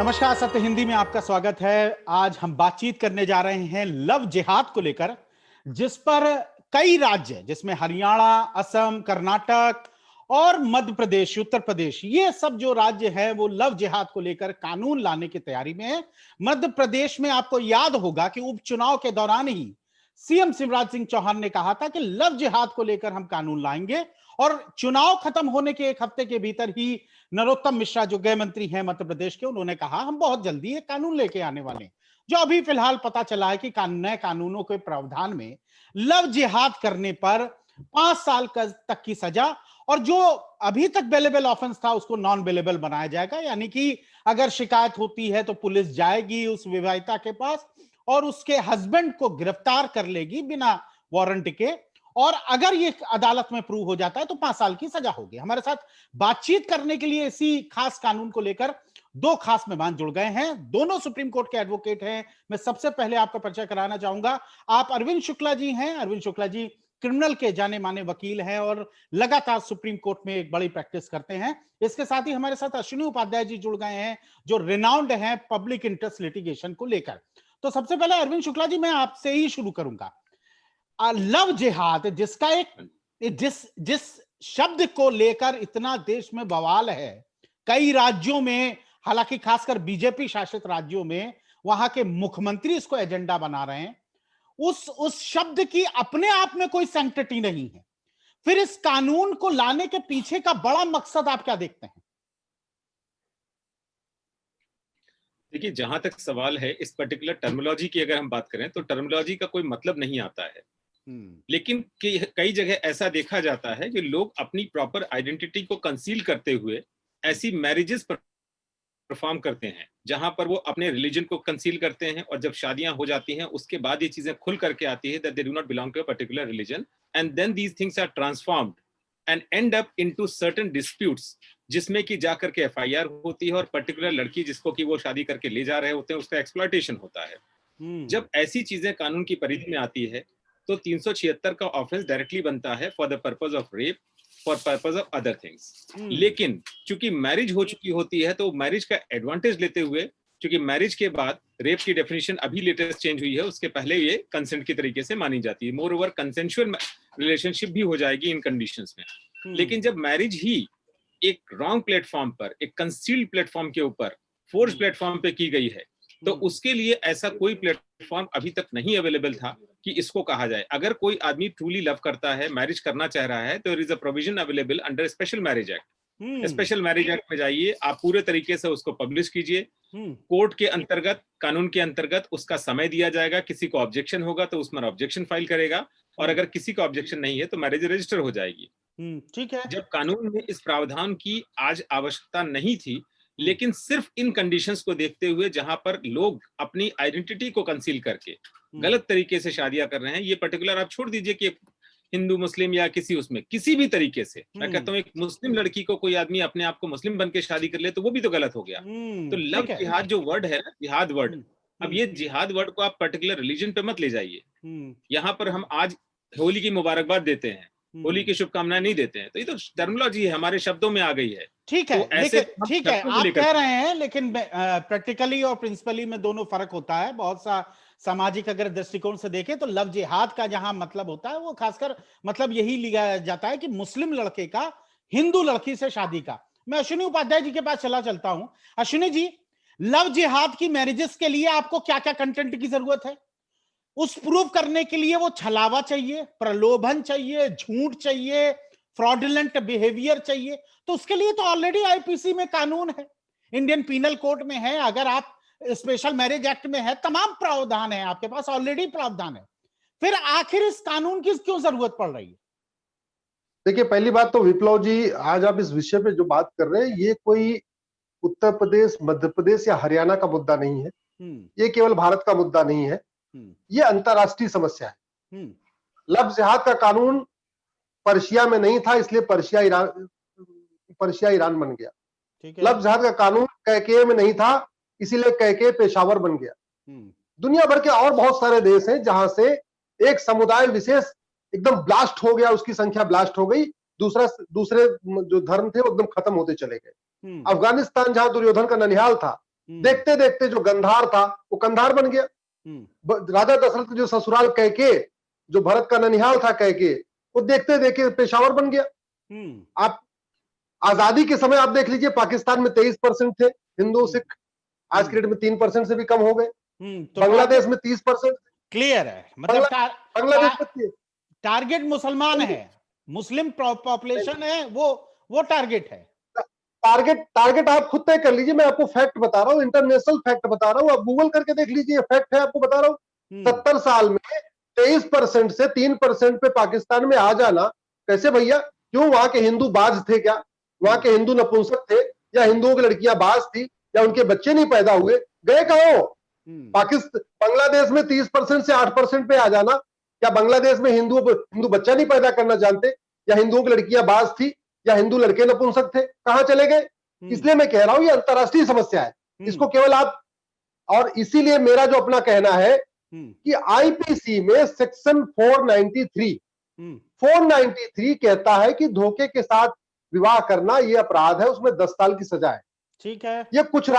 नमस्कार, सत्य हिंदी में आपका स्वागत है। आज हम बातचीत करने जा रहे हैं लव जिहाद को लेकर, जिस पर कई राज्य, जिसमें हरियाणा, असम, कर्नाटक और मध्य प्रदेश, उत्तर प्रदेश, ये सब जो राज्य है वो लव जिहाद को लेकर कानून लाने की तैयारी में है। मध्य प्रदेश में आपको याद होगा कि उपचुनाव के दौरान ही सीएम शिवराज सिंह चौहान ने कहा था कि लव जिहाद को लेकर हम कानून लाएंगे, और चुनाव खत्म होने के एक हफ्ते के भीतर ही नरोत्तम मिश्रा जो गृह मंत्री हैं मध्य प्रदेश के, उन्होंने कहा हम बहुत जल्दी ये कानून लेके आने वाले हैं। जो अभी फिलहाल पता चला है कि नए कानूनों के प्रावधान में लव जिहाद करने पर 5 साल तक की सजा, और जो अभी तक बेलेबल ऑफेंस था उसको नॉन बेलेबल बनाया जाएगा। यानी कि अगर शिकायत होती है तो पुलिस जाएगी उस विवाहिता के पास और उसके हस्बैंड को गिरफ्तार कर लेगी बिना वारंट के, और अगर ये अदालत में प्रूव हो जाता है तो 5 साल की सजा होगी। हमारे साथ बातचीत करने के लिए इसी खास कानून को लेकर 2 खास मेहमान जुड़ गए हैं। दोनों सुप्रीम कोर्ट के एडवोकेट हैं। मैं सबसे पहले आपका परिचय कराना चाहूंगा। आप अरविंद शुक्ला जी हैं। अरविंद शुक्ला जी क्रिमिनल के जाने माने वकील हैं और लगातार सुप्रीम कोर्ट में एक बड़ी प्रैक्टिस करते हैं। इसके साथ ही हमारे साथ अश्विनी उपाध्याय जी जुड़ गए हैं, जो रिनाउंड हैं पब्लिक इंटरेस्ट लिटिगेशन को लेकर। तो सबसे पहले अरविंद शुक्ला जी, मैं आपसे ही शुरू करूंगा। लव जिहाद, जिसका जिस शब्द को लेकर इतना देश में बवाल है, कई राज्यों में, हालांकि खासकर बीजेपी शासित राज्यों में वहां के मुख्यमंत्री इसको एजेंडा बना रहे हैं, उस शब्द की अपने आप में कोई सैंक्टिटी नहीं है। फिर इस कानून को लाने के पीछे का बड़ा मकसद आप क्या देखते हैं? देखिए, जहां तक सवाल है इस पर्टिकुलर टर्मिनोलॉजी की, अगर हम बात करें तो टर्मिनोलॉजी का कोई मतलब नहीं आता है। लेकिन कई जगह ऐसा देखा जाता है कि लोग अपनी प्रॉपर आइडेंटिटी को कंसील करते हुए ऐसी मैरिजेस परफॉर्म करते हैं जहां पर वो अपने रिलीजन को कंसील करते हैं, और जब शादियां हो जाती हैं उसके बाद ये चीजें खुल करके आती है that they do not belong to a particular religion, and then these things are transformed and end up into certain disputes, जिसमें कि जाकर के एफआईआर होती है और पर्टिकुलर लड़की जिसको कि वो शादी करके ले जा रहे होते हैं उसका एक्सप्लॉयटेशन होता है। जब ऐसी चीजें कानून की परिधि में आती है तो 376 का ऑफेंस डायरेक्टली बनता है for the purpose of rape, for purpose of other things. लेकिन चूंकि मैरिज हो चुकी होती है तो मैरिज का एडवांटेज लेते हुए, क्योंकि मैरिज के बाद रेप की डेफिनेशन अभी लेटेस्ट चेंज हुई है, उसके पहले ये कंसेंट की तरीके से मानी जाती है। मोर ओवर कंसेंशुअल रिलेशनशिप भी हो जाएगी इन कंडीशंस में। लेकिन जब मैरिज ही एक रॉन्ग प्लेटफॉर्म पर, एक कंसील्ड प्लेटफॉर्म के ऊपर, फोर्स प्लेटफॉर्म पे की गई है, तो उसके लिए ऐसा कोई प्लेटफॉर्म अभी तक नहीं अवेलेबल था कि इसको कहा जाए। अगर कोई आदमी ट्रूली लव करता है, मैरिज करना चाह रहा है, तो there is a provision available under special marriage act. Special marriage act में जाइए, आप पूरे तरीके से उसको पब्लिश कीजिए। कोर्ट के अंतर्गत, कानून के अंतर्गत उसका समय दिया जाएगा। किसी को ऑब्जेक्शन होगा तो उसमें ऑब्जेक्शन फाइल करेगा, और अगर किसी को ऑब्जेक्शन नहीं है तो मैरिज रजिस्टर हो जाएगी। ठीक है। जब कानून में इस प्रावधान की आज आवश्यकता नहीं थी, लेकिन सिर्फ इन कंडीशंस को देखते हुए जहां पर लोग अपनी आइडेंटिटी को कंसील करके गलत तरीके से शादियां कर रहे हैं, ये पर्टिकुलर आप छोड़ दीजिए कि हिंदू मुस्लिम या किसी उसमें किसी भी तरीके से, मैं कहता हूं एक मुस्लिम लड़की को कोई आदमी अपने आप को मुस्लिम बन के शादी कर ले तो वो भी तो गलत हो गया। तो लव जिहाद जो वर्ड है ना, जिहाद वर्ड, अब ये जिहाद वर्ड को आप पर्टिकुलर रिलीजन पे मत ले जाइए। यहाँ पर हम आज होली की मुबारकबाद देते हैं, होली की शुभकामनाएं नहीं देते हैं, तो ये तो टर्मिनोलॉजी है, हमारे शब्दों में आ गई है। ठीक है, तो ऐसे ठीक है आप कह रहे हैं, लेकिन प्रैक्टिकली और प्रिंसिपली में दोनों फर्क होता है। बहुत सा सामाजिक अगर दृष्टिकोण से देखें तो लव जिहाद का जहां मतलब होता है वो खासकर मतलब यही लिया जाता है कि मुस्लिम लड़के का हिंदू लड़की से शादी का। मैं अश्विनी उपाध्याय जी के पास चलता हूं। अश्विनी जी, लव जिहाद की मैरिजेस के लिए आपको क्या क्या कंटेंट की जरूरत है? उस प्रूव करने के लिए वो छलावा चाहिए, प्रलोभन चाहिए, झूठ चाहिए, फ्रॉडुलेंट बिहेवियर चाहिए। तो उसके लिए तो ऑलरेडी आईपीसी में कानून है, इंडियन पीनल कोड में है, अगर आप स्पेशल मैरिज एक्ट में है, तमाम प्रावधान है, आपके पास ऑलरेडी प्रावधान है। फिर आखिर इस कानून की क्यों जरूरत पड़ रही है? देखिए, पहली बात तो विप्लव जी, आज आप इस विषय पे जो बात कर रहे हैं, ये कोई उत्तर प्रदेश, मध्य प्रदेश या हरियाणा का मुद्दा नहीं है। ये केवल भारत का मुद्दा नहीं है, ये अंतरराष्ट्रीय समस्या है। लव जिहाद का कानून पर्शिया में नहीं था, इसलिए पर्शिया ईरान बन गया। लव जिहाद का कानून कैके में नहीं था, इसीलिए कैके पेशावर बन गया। दुनिया भर के और बहुत सारे देश हैं जहां से एक समुदाय विशेष एकदम ब्लास्ट हो गया, उसकी संख्या ब्लास्ट हो गई, दूसरे जो धर्म थे वो एकदम खत्म होते चले गए। अफगानिस्तान जहां दुर्योधन का ननिहाल था, देखते देखते जो गंधार था वो कंधार बन गया। राजा दशरथ जो ससुराल कैके, जो भरत का ननिहाल था कैके, वो देखते देखते पेशावर बन गया। आप आजादी के समय आप देख लीजिए, पाकिस्तान में 23% थे हिंदू सिख, आज के डेट में 3% से भी कम हो गए। तो बांग्लादेश में 30%। क्लियर है, मतलब बांग्लादेश में टारगेट मुसलमान है, मुस्लिम पॉपुलेशन है, वो टारगेट है। टारगेट आप खुद तय कर लीजिए, मैं आपको फैक्ट बता रहा हूँ, इंटरनेशनल फैक्ट बता रहा हूँ, आप गूगल करके देख लीजिए, फैक्ट है, आपको बता रहा हूँ। 70 साल में 23% से 3% पे पाकिस्तान में आ जाना कैसे भैया? क्यों? वहां के हिंदू बाज थे क्या? वहां के हिंदू नपुंसक थे, या हिंदुओं की लड़कियां बाज थी, या उनके बच्चे नहीं पैदा हुए? गए कहां? पाकिस्तान बांग्लादेश में 30% से 8% पे आ जाना, क्या बांग्लादेश में हिंदू बच्चा नहीं पैदा करना जानते? या हिंदुओं की लड़कियां बाज थी, या हिंदू लड़के नपुंसक थे? कहां चले गए? इसलिए मैं कह रहा हूं ये अंतरराष्ट्रीय समस्या है, इसको केवल आप, और इसीलिए मेरा जो अपना कहना है कि आईपीसी में सेक्शन 493 कहता है कि धोखे के साथ विवाह करना ये अपराध है, उसमें 10 साल की सजा है। ठीक है। ये कुछ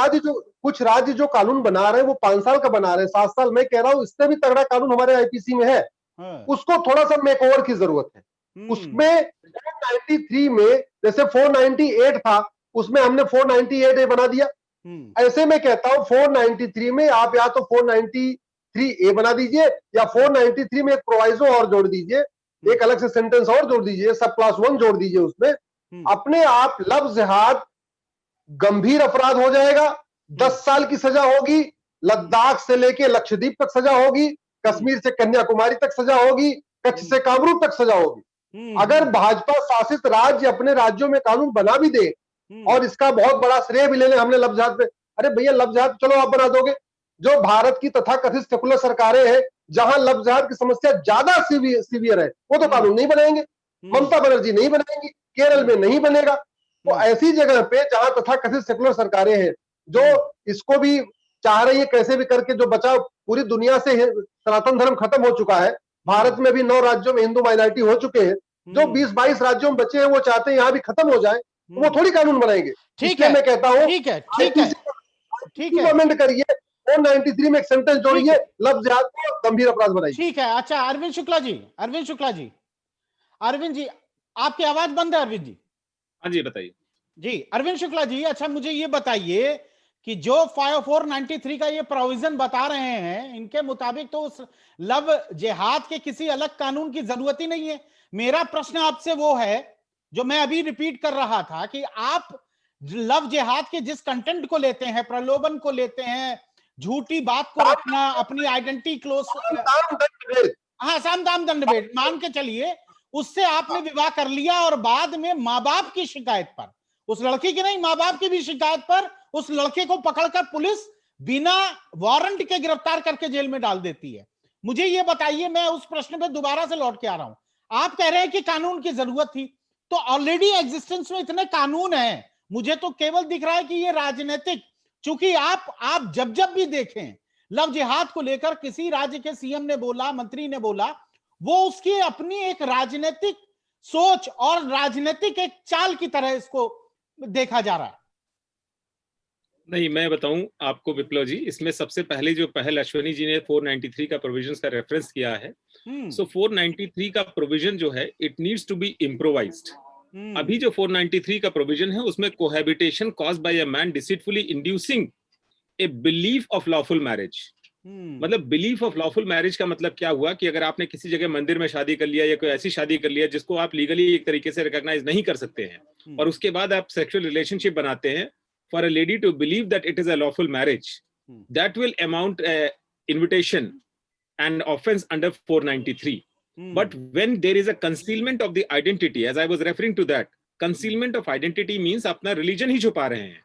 राज्य जो कानून बना रहे हैं वो 5 साल का बना रहे हैं, 7 साल। मैं कह रहा हूं इससे भी तगड़ा कानून हमारे आईपीसी में है, उसको थोड़ा सा मेकओवर की जरूरत है। उसमें 493 में जैसे 498 था, उसमें हमने 498A बना दिया। ऐसे में कहता हूं 493 में आप या तो 493A बना दीजिए, या 493 में एक प्रोवाइजो और जोड़ दीजिए, एक अलग से सेंटेंस और जोड़ दीजिए, सब क्लास 1 जोड़ दीजिए उसमें। अपने आप लव जिहाद गंभीर अपराध हो जाएगा, 10 साल की सजा होगी, लद्दाख से लेके लक्षद्वीप तक सजा होगी, कश्मीर से कन्याकुमारी तक सजा होगी, कच्छ से कामरूप तक सजा होगी। अगर भाजपा शासित राज्य अपने राज्यों में कानून बना भी दे, और इसका बहुत बड़ा श्रेय भी ले लें हमने लव जिहाद पे, अरे भैया लव जिहाद चलो आप बना दोगे, जो भारत की तथाकथित सेकुलर सरकारें हैं जहां लव जिहाद की समस्या ज्यादा सीवियर है, वो तो कानून नहीं बनाएंगे। ममता बनर्जी नहीं बनाएंगी, केरल में नहीं बनेगा। तो ऐसी जगह पे जहां तथाकथित सेकुलर सरकारें हैं जो इसको भी चाह रही है कैसे भी करके, जो बचाव पूरी दुनिया से सनातन धर्म खत्म हो चुका है, भारत में भी 9 राज्यों में हिंदू माइनॉरिटी हो चुके हैं, जो 20-22 राज्यों में बचे हैं वो चाहते हैं यहां भी खत्म हो जाए, तो वो थोड़ी कानून बनाएंगे। ठीक है, मैं कहता हूं ठीक है, ठीक है, ठीक है, अमेंड करिए, 493 में एक सेंटेंस जोड़िए, लव जिहाद को गंभीर अपराध बनाइए। ठीक है। अच्छा अरविंद शुक्ला जी, अरविंद जी आपकी आवाज बंद है। अरविंद जी, हाँ जी बताइए। जी अरविंद शुक्ला जी, अच्छा मुझे ये बताइए कि जो 493 का ये प्रोविजन बता रहे हैं, इनके मुताबिक तो उस लव जिहाद के किसी अलग कानून की जरूरत ही नहीं है। मेरा प्रश्न आपसे वो है जो मैं अभी रिपीट कर रहा था कि आप लव जिहाद के जिस कंटेंट को लेते हैं, प्रलोभन को लेते हैं, झूठी बात को रखना, अपनी आइडेंटिटी क्लोज, हाँ साम दाम दंड भेद मान के चलिए, उससे आपने विवाह कर लिया और बाद में माँ बाप की शिकायत पर, उस लड़की की नहीं माँ बाप की भी शिकायत पर, उस लड़के को पकड़कर पुलिस बिना वारंट के गिरफ्तार करके जेल में डाल देती है। मुझे ये बताइए, मैं उस प्रश्न पे दोबारा से लौट के आ रहा हूं। आप कह रहे हैं कि कानून की जरूरत थी, तो ऑलरेडी एग्जिस्टेंस में इतने कानून हैं, मुझे तो केवल दिख रहा है कि ये राजनीतिक, चूंकि आप जब भी देखें लव जिहाद को लेकर किसी राज्य के सीएम ने बोला, मंत्री ने बोला, वो उसकी अपनी एक राजनीतिक सोच और राजनीतिक एक चाल की तरह इसको देखा जा रहा है। नहीं, मैं बताऊं आपको विप्लव जी, इसमें सबसे पहले जो पहल अश्वनी जी ने 493 का प्रोविजंस का रेफरेंस किया है, सो 493 का प्रोविजन जो है it needs to be improvised. अभी जो 493 का प्रोविजन है उसमें cohabitation caused by a man deceitfully inducing a belief of lawful marriage, मतलब बिलीफ ऑफ लॉफुल मैरिज का मतलब क्या हुआ कि अगर आपने किसी जगह मंदिर में शादी कर लिया या कोई ऐसी शादी कर लिया जिसको आप लीगली एक तरीके से रिकॉग्नाइज नहीं कर सकते हैं, और उसके बाद आप सेक्सुअल रिलेशनशिप बनाते हैं, for a lady to believe that it is a lawful marriage, that will amount invitation and offense under 493. But when there is a concealment of the identity, as I was referring to that, concealment of identity means अपना religion ही छुपा रहे हैं।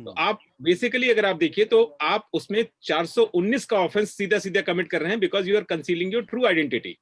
तो आप basically अगर आप देखिए तो आप उसमें 419 का ऑफेंस सीधा सीधा कमिट कर रहे हैं, because you are concealing your true identity.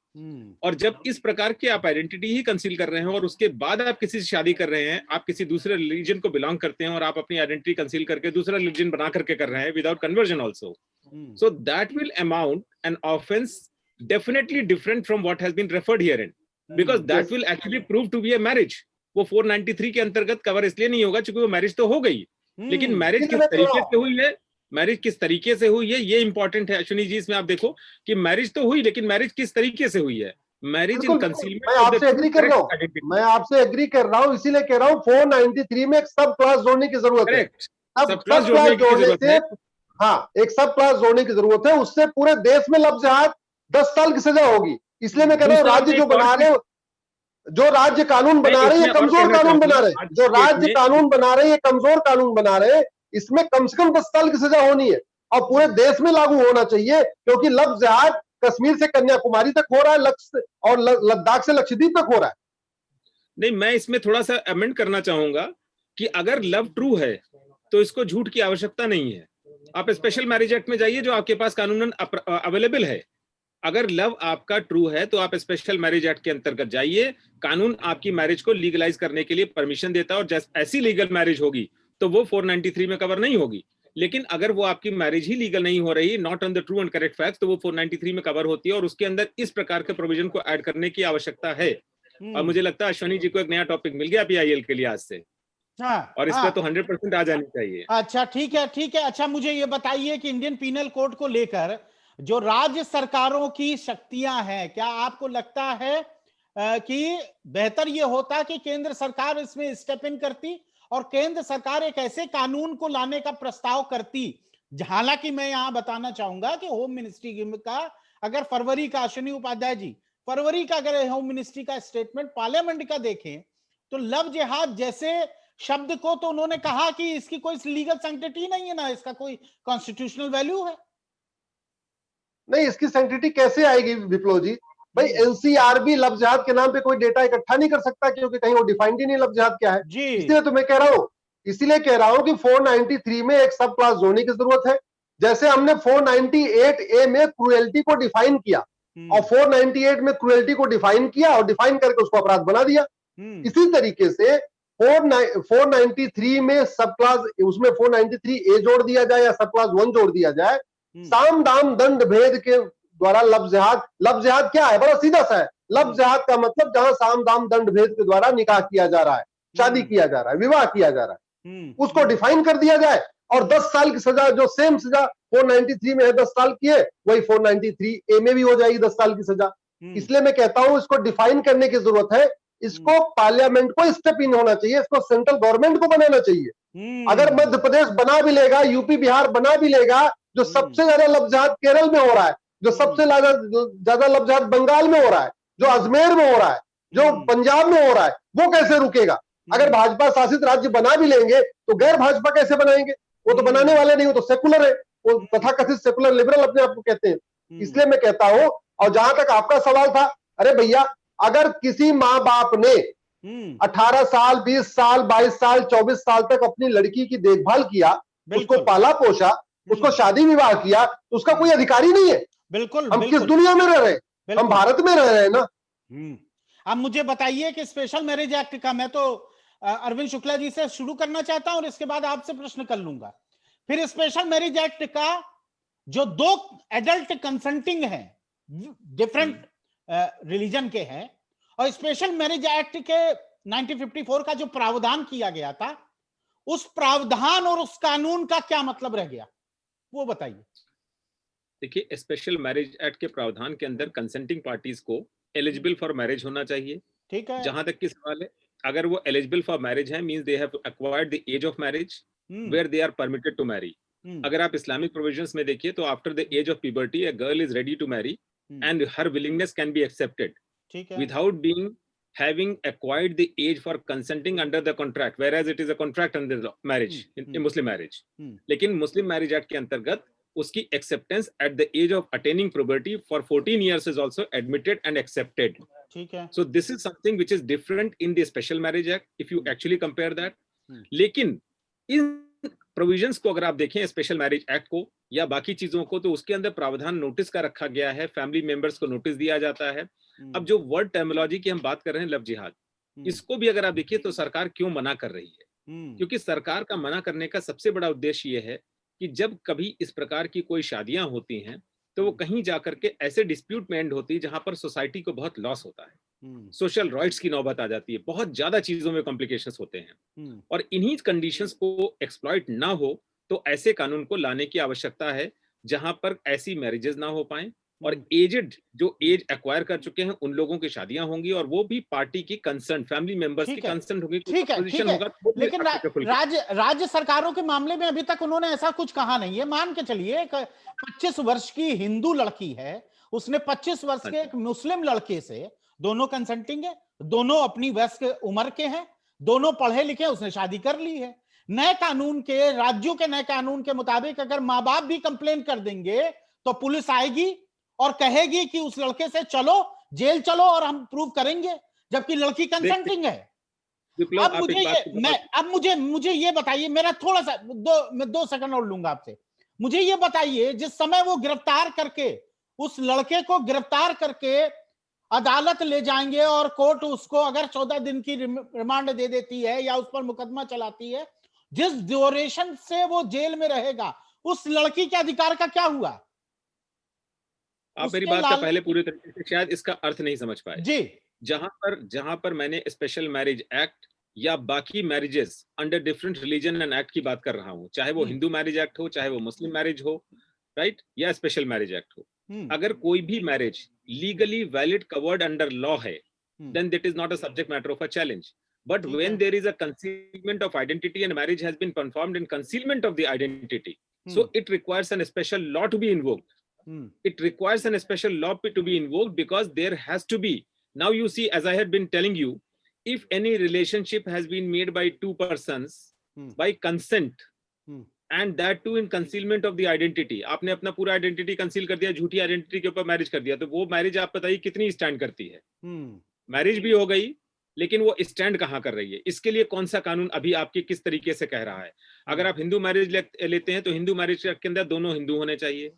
और जब इस प्रकार की आप आइडेंटिटी ही कंसील कर रहे हैं और उसके बाद आप किसी से शादी कर रहे हैं, आप किसी दूसरे रिलीजन को बिलोंग करते हैं और आप अपनी आइडेंटिटी कंसील करके दूसरा रिलीजन बना करके कर रहे हैं without conversion also, so that will amount an offence definitely different from what has been referred here in, because that will actually prove to be a marriage. वो 493 के अंतर्गत कवर इसलिए नहीं होगा क्योंकि वो मैरिज तो हो गई, लेकिन मैरिज किस तरीके से हुई है मैरिज किस तरीके से हुई है ये इंपॉर्टेंट है अश्विनी जी। इसमें आप देखो कि मैरिज तो हुई, लेकिन मैरिज किस तरीके से हुई है। Marriage in concealment. मैं आपसे एग्री कर रहा हूँ, मैं आपसे एग्री कर रहा हूँ, इसीलिए कह रहा हूँ 493 में एक सब क्लास जोड़ने की जरूरत है। सब क्लास जोड़ने की जरूरत है। हाँ, एक सब क्लास जोड़ने की जरूरत है, उससे पूरे देश में लव जिहाद 10 साल की सजा होगी। इसलिए मैं कह रहा हूँ राज्य जो बना रहे, जो राज्य कानून बना रहे हैं कमजोर कानून बना रहे, जो राज्य कानून बना रहे हैं कमजोर कानून बना रहे, इसमें कम से कम 10 साल की सजा होनी है और पूरे देश में लागू होना चाहिए, क्योंकि लव जिहाद कश्मीर से कन्याकुमारी तक हो रहा है, और लद्दाख से लक्षद्वीप तक हो रहा है। नहीं, मैं इसमें थोड़ा सा अमेंड करना चाहूंगा कि अगर लव ट्रू है तो इसको झूठ की आवश्यकता नहीं है। आप स्पेशल मैरिज एक्ट में जाइए जो आपके पास कानूनन अवेलेबल है। अगर लव आपका ट्रू है तो आप स्पेशल मैरिज एक्ट के अंतर्गत जाइए, कानून आपकी मैरिज को लीगलाइज करने के लिए परमिशन देता है, और जैसे ऐसी लीगल मैरिज होगी तो वो 493 में कवर नहीं होगी। लेकिन अगर वो आपकी मैरिज ही लीगल नहीं हो रही, not on the true and correct facts, तो वो 493 में कवर होती है, और उसके अंदर इस प्रकार के प्रोविजन को ऐड करने की आवश्यकता है। और मुझे लगता है अश्विनी जी को एक नया टॉपिक मिल गया PIL के लिए आज से। हाँ, और इस पे तो 100% आ जानी चाहिए। अच्छा, ठीक है, ठीक है। अच्छा, मुझे ये बताइए कि इंडियन पीनल कोड को लेकर जो राज्य सरकारों की शक्तियां हैं, क्या आपको लगता है कि बेहतर ये होता कि केंद्र सरकार इसमें स्टेप इन करती और केंद्र सरकार एक ऐसे कानून को लाने का प्रस्ताव करती? हालांकि मैं यहां बताना चाहूंगा कि होम मिनिस्ट्री का अगर फरवरी का, अश्विनी उपाध्याय जी, फरवरी का अगर होम मिनिस्ट्री का स्टेटमेंट पार्लियामेंट का देखें तो लव जिहाद जैसे शब्द को तो उन्होंने कहा कि इसकी कोई लीगल सैंक्टिटी नहीं है, ना इसका कोई कॉन्स्टिट्यूशनल वैल्यू है। नहीं, इसकी सैंक्टिटी कैसे आएगी विप्लव जी? भाई एनसीआरबी लव जिहाद के नाम पे कोई डेटा इकट्ठा नहीं कर सकता, क्योंकि कहीं वो डिफाइंड ही नहीं लव जिहाद क्या है। इसलिए तो मैं कह रहा हूं, इसीलिए कह रहा हूं कि 493 में एक सब क्लास जोड़ने की जरूरत है। जैसे हमने 498A में क्रुएल्टी को डिफाइन किया और 498 में क्रुएल्टी को डिफाइन किया और डिफाइन करके उसको अपराध बना दिया, इसी तरीके से 493 में सब क्लास, उसमें 493A जोड़ दिया जाए या सब क्लास 1 जोड़ दिया जाए। साम दाम दंड भेद के द्वारा लव जिहाद क्या है? बड़ा सीधा सा है। लव जिहाद का मतलब जहां साम दाम दंड भेद के द्वारा निकाह किया जा रहा है, शादी किया जा रहा है, विवाह किया जा रहा है, उसको डिफाइन कर दिया जाए और 10 साल की सजा, जो सेम सजा 493 में है 10 साल की है, वही 493A में भी हो जाएगी 10 साल की सजा। इसलिए मैं कहता हूं इसको डिफाइन करने की जरूरत है, इसको पार्लियामेंट को स्टेप इन होना चाहिए, इसको सेंट्रल गवर्नमेंट को बनाना चाहिए। अगर मध्य प्रदेश बना भी लेगा, यूपी बिहार बना भी लेगा, जो सबसे ज्यादा लव जिहाद केरल में हो रहा है, जो सबसे ज्यादा लव जिहाद बंगाल में हो रहा है, जो अजमेर में हो रहा है, जो पंजाब में हो रहा है, वो कैसे रुकेगा? अगर भाजपा शासित राज्य बना भी लेंगे तो गैर भाजपा कैसे बनाएंगे? वो तो बनाने वाले नहीं, वो तो सेकुलर है, वो तथाकथित सेकुलर लिबरल अपने आप को कहते हैं। इसलिए मैं कहता हूं, और जहां तक आपका सवाल था, अरे भैया, अगर किसी माँ बाप ने 18 साल, 20 साल, 22 साल, 24 साल तक अपनी लड़की की देखभाल किया, उसको पाला पोसा, उसको शादी विवाह किया, तो उसका कोई अधिकार ही नहीं है। बिल्कुल, हम किस दुनिया में रह रहे हैं? हम भारत में रह रहे हैं ना। अब मुझे बताइए कि स्पेशल मैरिज एक्ट का, मैं तो अरविंद शुक्ला जी से शुरू करना चाहता हूं और इसके बाद आपसे प्रश्न कर लूंगा। फिर स्पेशल मैरिज एक्ट का जो 2 एडल्ट कंसेंटिंग है, डिफरेंट रिलीजन के हैं, और स्पेशल मैरिज एक्ट के 1954 का जो प्रावधान किया गया था, उस प्रावधान और उस कानून का क्या मतलब रह गया, वो बताइए। देखिए, स्पेशल मैरिज एक्ट के प्रावधान के अंदर कंसेंटिंग पार्टीज को एलिजिबल फॉर मैरिज होना चाहिए। ठीक है। जहां तक की सवाल है, अगर वो एलिजिबल फॉर मैरिज है, means they have acquired the age of marriage where they are permitted to marry. अगर आप इस्लामिक प्रोविजंस में देखिए तो after the age of puberty a girl is ready to marry and her willingness can be accepted without being having acquired the age for consenting under the contract, whereas it is a contract under the marriage in Muslim marriage. लेकिन मुस्लिम marriage act के अंतर्गत उसकी acceptance at the age of attaining puberty for 14 years is also admitted and accepted. ठीक है. So this is something which is different in the special marriage act if you actually compare that. लेकिन इन provisions को अगर आप देखें special marriage act को या बाकी चीजों को, तो उसके अंदर प्रावधान नोटिस का रखा गया है, फैमिली मेंबर्स को नोटिस दिया जाता है। अब जो वर्ड टर्मिनोलॉजी की हम बात कर रहे हैं, लव जिहाद, इसको भी अगर आप देखिए तो सरकार क्यों मना कर रही है? क्योंकि सरकार का मना करने का सबसे बड़ा उद्देश्य ये है कि जब कभी इस प्रकार की कोई शादियां होती हैं तो वो कहीं जाकर के ऐसे डिस्प्यूट में एंड होती है जहां पर सोसाइटी को बहुत लॉस होता है, सोशल राइट्स की नौबत आ जाती है, बहुत ज्यादा चीजों में कॉम्प्लिकेशंस होते हैं, और इन्हीं कंडीशंस को एक्सप्लॉइट ना हो तो ऐसे कानून को लाने की आवश्यकता है जहां पर ऐसी मैरिजेस ना हो पाए, और एजेड जो एज एक्वायर कर चुके हैं उन लोगों की शादियां होंगी, और वो भी पार्टी की कंसर्न फैमिली मेंबर्स की कंसर्न होगी। ठीक है होगा तो लेकिन राज्य सरकारों के मामले में अभी तक उन्होंने ऐसा कुछ कहा नहीं है। मान के चलिए 25 वर्ष की हिंदू लड़की है, उसने 25 वर्ष के एक मुस्लिम लड़के से, दोनों कंसेंटिंग है, दोनों अपनी वयस्क उम्र के हैं, दोनों पढ़े लिखे, उसने शादी कर ली है। नए कानून के, राज्यों के नए कानून के मुताबिक अगर माँ बाप भी कंप्लेन कर देंगे तो पुलिस आएगी और कहेगी कि उस लड़के से चलो जेल चलो और हम प्रूव करेंगे, जबकि लड़की कंसेंटिंग है। अब मुझे ये बताइए, मेरा थोड़ा सा मैं 2 सेकंड और लूंगा आपसे। मुझे ये बताइए, जिस समय वो गिरफ्तार करके, उस लड़के को गिरफ्तार करके अदालत ले जाएंगे और कोर्ट उसको अगर 14 दिन की रिमांड दे देती है या उस पर मुकदमा चलाती है, जिस ड्यूरेशन से वो जेल में रहेगा, उस लड़की के अधिकार का क्या हुआ? आप मेरी बात का पहले पूरी तरीके से शायद इसका अर्थ नहीं समझ पाए जी। जहां पर मैंने स्पेशल मैरिज एक्ट या बाकी marriages under different religion and act की बात कर रहा हूं, चाहे वो हिंदू मैरिज एक्ट हो, चाहे वो मुस्लिम मैरिज हो, राइट, या स्पेशल मैरिज एक्ट हो, अगर कोई भी marriage legally valid covered under law है, then that is not a subject matter of a challenge. But when there is a concealment of identity and marriage has been performed in concealment of the identity, so it requires a special law to be invoked. It requires a special law to be invoked because there has to be, now you see, as I had been telling you, if any relationship has been made by two persons by consent and that too in concealment of the identity, आपने अपना पूरा identity conceal कर दिया, झूठी identity के ऊपर marriage कर दिया, तो वो मैरिज आप बताइए कितनी स्टैंड करती है? मैरिज भी हो गई लेकिन वो स्टैंड कहां कर रही है? इसके लिए कौन सा कानून अभी आपके किस तरीके से कह रहा है? अगर आप हिंदू मैरिज लेते हैं तो हिंदू मैरिज के अंदर दोनों हिंदू होने चाहिए,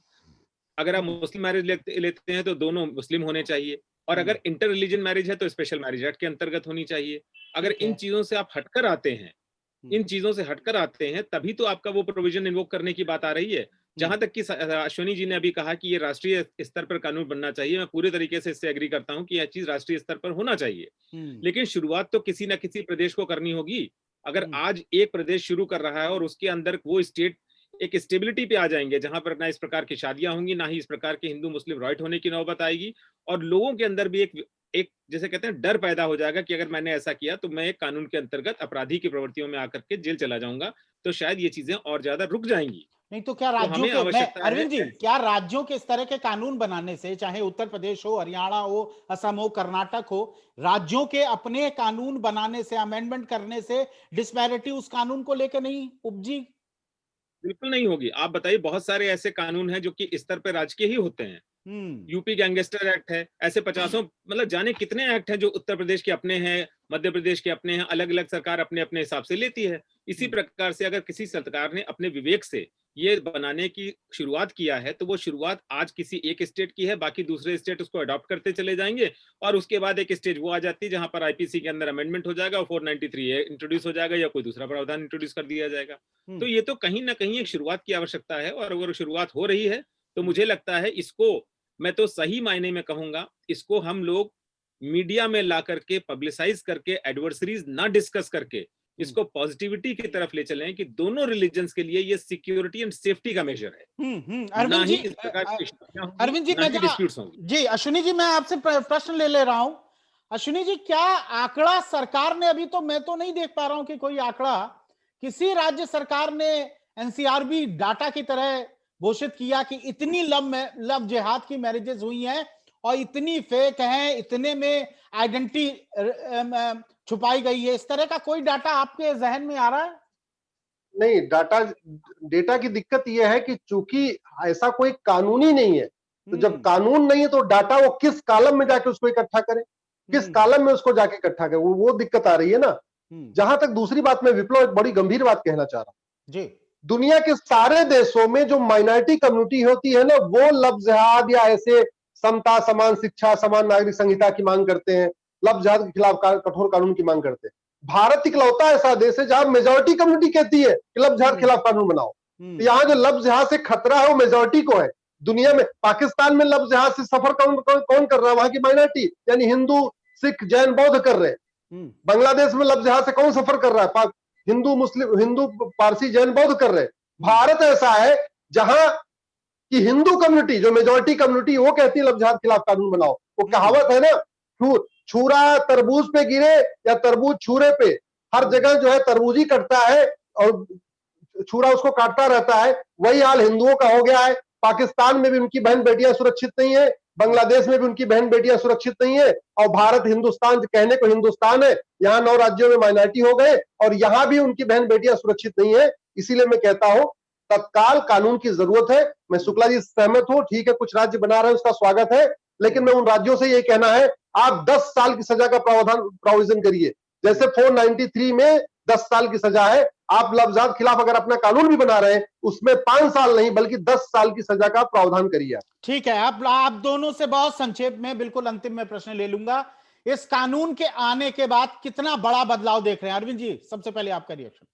अगर आप मुस्लिम मैरिज लेते हैं तो दोनों मुस्लिम होने चाहिए, और अगर इंटर रिलीजन मैरिज है तो स्पेशल मैरिज एक्ट के अंतर्गत होनी चाहिए। अगर इन चीजों से आप हटकर आते हैं, इन चीजों से हटकर आते हैं, तभी तो आपका वो प्रोविजन इन्वोक करने की बात आ रही है। जहां तक कि अश्विनी जी ने अभी कहा कि ये राष्ट्रीय स्तर पर कानून बनना चाहिए, मैं पूरे तरीके से इससे एग्री करता हूं कि यह चीज राष्ट्रीय स्तर पर होना चाहिए, लेकिन शुरुआत तो किसी ना किसी प्रदेश को करनी होगी। अगर आज एक प्रदेश शुरू कर रहा है और उसके अंदर वो स्टेट एक स्टेबिलिटी पे आ जाएंगे जहां पर ना इस प्रकार की शादियां होंगी, ना ही इस प्रकार के हिंदू मुस्लिम राइट होने की नौबत आएगी, और लोगों के अंदर भी एक जैसे कहते हैं डर पैदा हो जाएगा कि अगर मैंने ऐसा किया तो मैं एक कानून के अंतर्गत अपराधी की प्रवृत्तियों में आकर के जेल चला जाऊंगा, तो शायद ये चीजें और ज्यादा रुक जाएंगी। नहीं तो क्या राज्यों के, अरविंद जी, क्या राज्यों के इस तरह के कानून बनाने से, चाहे उत्तर प्रदेश हो, हरियाणा हो, असम हो, कर्नाटक हो, राज्यों के अपने कानून बनाने से, अमेंडमेंट करने से डिस्पैरिटी उस कानून को लेकर नहीं उपजी? बिल्कुल नहीं होगी। आप बताइए, बहुत सारे ऐसे कानून हैं जो कि स्तर पे राज्य के ही होते हैं। यूपी गैंगस्टर एक्ट है, ऐसे 50 मतलब जाने कितने एक्ट हैं जो उत्तर प्रदेश के अपने हैं, मध्य प्रदेश के अपने हैं, अलग अलग सरकार अपने अपने हिसाब से लेती है। इसी प्रकार से अगर किसी सरकार ने अपने विवेक से ये बनाने की शुरुआत किया है, तो वो शुरुआत आज किसी एक स्टेट की है, बाकी दूसरे स्टेट उसको अडॉप्ट करते चले जाएंगे, और उसके बाद एक स्टेज वो आ जाती है जहां पर आईपीसी के अंदर अमेंडमेंट हो जाएगा और 493 इंट्रोड्यूस हो जाएगा या कोई दूसरा प्रावधान इंट्रोड्यूस कर दिया जाएगा। तो ये तो कहीं ना कहीं एक शुरुआत की आवश्यकता है, और अगर शुरुआत हो रही है तो मुझे लगता है इसको, मैं तो सही मायने में कहूंगा, इसको हम लोग मीडिया में ला करके, पब्लिसाइज करके, एडवर्सरीज ना डिस्कस करके इसको पॉजिटिविटी की तरफ ले चलें कि दोनों रिलीजन्स के लिए ये सिक्योरिटी एंड सेफ्टी का मेजर है। अरविंद जी, जी अश्विनी जी, मैं आपसे प्रश्न ले रहा हूं। अश्विनी जी, क्या आंकड़ा सरकार ने, अभी तो मैं तो नहीं देख पा रहा हूं कि कोई आंकड़ा किसी राज्य सरकार ने एनसीआरबी डाटा की तरह घोषित किया कि इतनी लव जिहाद की मैरिजेस हुई हैं और इतनी फेक हैं, इतने में आइडेंटिटी छुपाई गई है, इस तरह का कोई डाटा आपके जहन में आ रहा है? नहीं, डेटा की दिक्कत यह है कि चूंकि ऐसा कोई कानूनी नहीं है, तो जब कानून नहीं है तो डाटा वो किस कॉलम में जाके उसको इकट्ठा करें, किस कॉलम में उसको जाके इकट्ठा करें, वो दिक्कत आ रही है ना। जहां तक दूसरी बात, में विप्लव एक बड़ी गंभीर बात कहना चाह रहा हूं जी। दुनिया के सारे देशों में जो माइनॉरिटी कम्युनिटी होती है ना, वो लव जिहाद या ऐसे समता, समान शिक्षा, समान नागरिक संहिता की मांग करते हैं, लव जिहाद के खिलाफ कठोर कानून की मांग करते हैं। भारत इकलौता ऐसा देश है जहां मेजोरिटी कम्युनिटी कहती है कि लव जिहाद के खिलाफ कानून बनाओ। तो यहाँ जो लव जिहाद से खतरा है वो मेजोरिटी को है। दुनिया में, पाकिस्तान में लव जिहाद से सफर कौन कर रहा है? वहां की माइनॉरिटी, यानी हिंदू, सिख, जैन, बौद्ध कर रहे हैं। बांग्लादेश में लव जिहाद से कौन सफर कर रहा है? हिंदू, मुस्लिम, हिंदू, पारसी, जैन, बौद्ध कर रहे हैं। भारत ऐसा है जहां कि हिंदू कम्युनिटी, जो मेजॉरिटी कम्युनिटी, वो कहती है लव जिहाद खिलाफ कानून बनाओ। वो कहावत है ना, छुरा तरबूज पे गिरे या तरबूज छुरे पे, हर जगह जो है तरबूज ही कटता है और छुरा उसको काटता रहता है। वही हाल हिंदुओं का हो गया है। पाकिस्तान में भी उनकी बहन बेटियां सुरक्षित नहीं है, बांग्लादेश में भी उनकी बहन बेटियां सुरक्षित नहीं है, और भारत हिंदुस्तान कहने को हिंदुस्तान है, यहाँ 9 राज्यों में माइनॉरिटी हो गए और यहाँ भी उनकी बहन बेटियां सुरक्षित नहीं है। इसीलिए मैं कहता हूं तत्काल कानून की जरूरत है। मैं शुक्ला जी सहमत हूं, ठीक है कुछ राज्य बना रहे हैं उसका स्वागत है, लेकिन मैं उन राज्यों से यही कहना है आप 10 साल की सजा का प्रोविजन करिए। जैसे 493 में 10 साल की सजा है, आप लव जिहाद खिलाफ अगर अपना कानून भी बना रहे हैं उसमें 5 साल नहीं बल्कि 10 साल की सजा का प्रावधान करिए। ठीक है, आप दोनों से बहुत संक्षेप में, बिल्कुल अंतिम में प्रश्न ले लूंगा। इस कानून के आने के बाद कितना बड़ा बदलाव देख रहे हैं? अरविंद जी, सबसे पहले आपका रिएक्शन,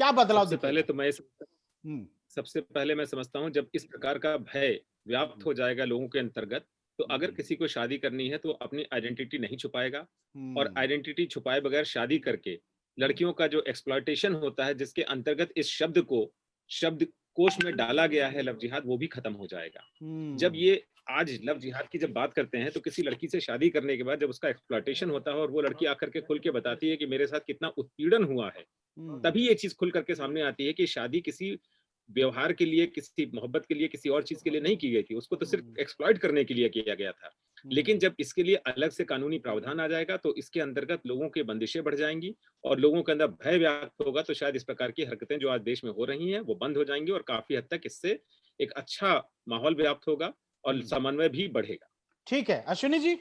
क्या बदलाव? सबसे पहले मैं समझता हूं जब इस प्रकार का भय व्याप्त हो जाएगा लोगों के अंतर्गत, तो अगर किसी को शादी करनी है तो अपनी आइडेंटिटी नहीं छुपाएगा, और आइडेंटिटी छुपाए बगैर शादी करके लड़कियों का जो एक्सप्लॉयटेशन होता है, जिसके अंतर्गत इस शब्द को शब्द कोश में डाला गया है लव जिहाद, वो भी खत्म हो जाएगा। जब ये आज लव जिहाद की जब बात करते हैं तो किसी लड़की से शादी करने के बाद जब उसका एक्सप्लॉयटेशन होता है और वो लड़की आकर के खुल के बताती है कि मेरे साथ कितना उत्पीड़न हुआ है, तभी ये चीज खुल करके सामने आती है कि शादी किसी व्यवहार के लिए, किसी मोहब्बत के लिए, किसी और चीज के लिए नहीं की गई थी, उसको तो सिर्फ एक्सप्लॉइट करने के लिए किया गया था। लेकिन जब इसके लिए अलग से कानूनी प्रावधान आ जाएगा तो इसके अंतर्गत लोगों की बंदिशें बढ़ जाएंगी और लोगों के अंदर भय व्याप्त होगा, तो शायद इस प्रकार की हरकतें जो आज देश में हो रही हैं वो बंद हो जाएंगी और काफी हद तक इससे एक अच्छा माहौल व्याप्त होगा और समन्वय भी बढ़ेगा। ठीक है, अश्विनी जी।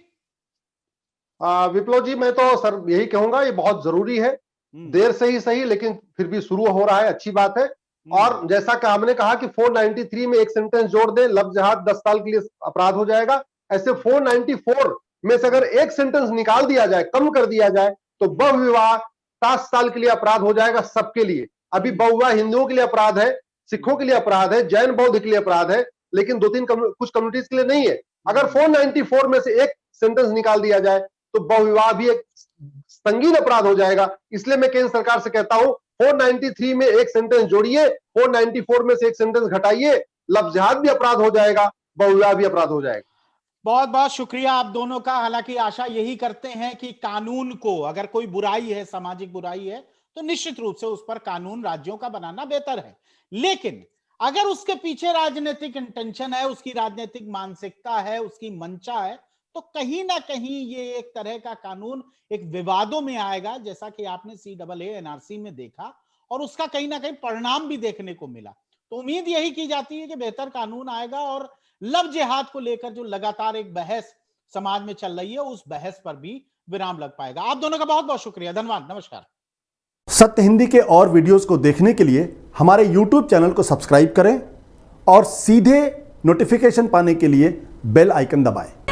विप्लव जी, मैं तो सर यही कहूंगा, ये बहुत जरूरी है, देर से ही सही लेकिन फिर भी शुरू हो रहा है, अच्छी बात है। और जैसा कि हमने कहा कि 493 में एक सेंटेंस जोड़ दें, लव जिहाद 10 साल के लिए अपराध हो जाएगा। ऐसे 494 में से अगर एक सेंटेंस निकाल दिया जाए, कम कर दिया जाए, तो बहुविवाह 7 साल के लिए अपराध हो जाएगा सबके लिए। अभी बहुविवाह हिंदुओं के लिए अपराध है, सिखों के लिए अपराध है, जैन बौद्ध के लिए अपराध है, लेकिन कुछ कम्युनिटीज के लिए नहीं है। अगर 494 में से एक सेंटेंस निकाल दिया जाए तो बहुविवाह भी एक संगीन अपराध हो जाएगा। इसलिए मैं केंद्र सरकार से कहता हूं 493 में एक सेंटेंस जोड़िए, 494 में से एक सेंटेंस घटाइए, लव जिहाद भी अपराध हो जाएगा, बहुविवाह भी अपराध हो जाएगा। बहुत बहुत शुक्रिया आप दोनों का। हालांकि आशा यही करते हैं कि कानून को, अगर कोई बुराई है, सामाजिक बुराई है, तो निश्चित रूप से उस पर कानून राज्यों का बनाना बेहतर है। लेकिन अगर उसके पीछे राजनीतिक इंटेंशन है, उसकी राजनीतिक मानसिकता है, उसकी मंशा है, तो कहीं ना कहीं ये एक तरह का कानून एक विवादों में आएगा, जैसा कि आपने CAA NRC में देखा और उसका कहीं ना कहीं परिणाम भी देखने को मिला। तो उम्मीद यही की जाती है कि बेहतर कानून आएगा और लव जिहाद को लेकर जो लगातार एक बहस समाज में चल रही है, उस बहस पर भी विराम लग पाएगा। आप दोनों का बहुत बहुत शुक्रिया, धन्यवाद, नमस्कार। सत्य हिंदी के और वीडियोस को देखने के लिए हमारे YouTube चैनल को सब्सक्राइब करें और सीधे नोटिफिकेशन पाने के लिए बेल आइकन दबाएं।